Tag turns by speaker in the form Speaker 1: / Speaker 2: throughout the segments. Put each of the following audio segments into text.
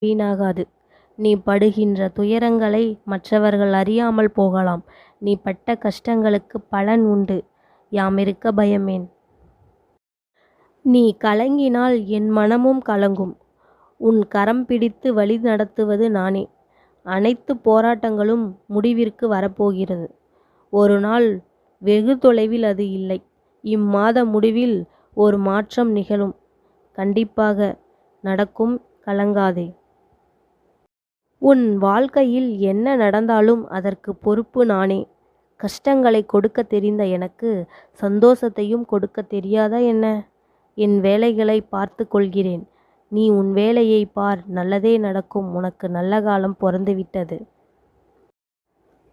Speaker 1: வீணாகாது. நீ படுகின்ற துயரங்களை மற்றவர்கள் அறியாமல் போகலாம். நீ பட்ட கஷ்டங்களுக்குப் பலன் உண்டு. யாமிருக்க பயமேன்? நீ கலங்கினால் என் மனமும் கலங்கும். உன் கரம் பிடித்து வழி நடத்துவது நானே. அனைத்து போராட்டங்களும் முடிவிற்கு வரப்போகிறது. ஒரு நாள் வெகு தொலைவில் அது இல்லை. இம்மாத முடிவில் ஒரு மாற்றம் நிகழும். கண்டிப்பாக நடக்கும். கலங்காதே. உன் வாழ்க்கையில் என்ன நடந்தாலும் அதற்கு பொறுப்பு நானே. கஷ்டங்களை கொடுக்க தெரிந்த எனக்கு சந்தோஷத்தையும் கொடுக்க தெரியாதா என்ன? என் வேலைகளை பார்த்து கொள்கிறேன். நீ உன் வேலையை பார். நல்லதே நடக்கும். உனக்கு நல்ல காலம் பிறந்துவிட்டது.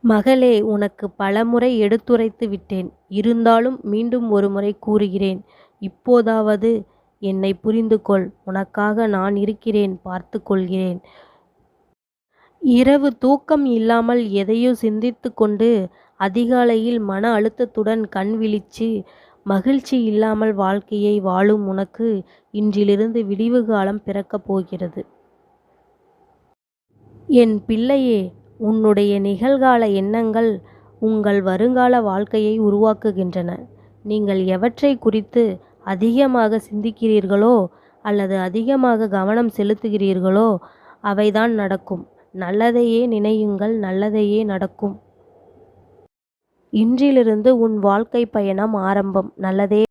Speaker 1: மகளே, உனக்கு பலமுறை எடுத்துரைத்து விட்டேன். இருந்தாலும் மீண்டும் ஒரு முறை கூறுகிறேன். இப்போதாவது என்னை புரிந்து கொள். உனக்காக நான் இருக்கிறேன். பார்த்து கொள்கிறேன். இரவு தூக்கம் இல்லாமல் எதையோ சிந்தித்து கொண்டு அதிகாலையில் மன அழுத்தத்துடன் கண் விழிச்சு மகிழ்ச்சி இல்லாமல் வாழ்க்கையை வாழும் உனக்கு இன்றிலிருந்து விடிவு காலம் பிறக்கப் போகிறது. என் பிள்ளையே, உன்னுடைய நிகழ்கால எண்ணங்கள் உங்கள் வருங்கால வாழ்க்கையை உருவாக்குகின்றன. நீங்கள் எவற்றை குறித்து அதிகமாக சிந்திக்கிறீர்களோ அல்லது அதிகமாக கவனம் செலுத்துகிறீர்களோ அவைதான் நடக்கும். நல்லதையே நினையுங்கள். நல்லதையே நடக்கும். இன்றிலிருந்து உன் வாழ்க்கை பயணம் ஆரம்பம். நல்லதே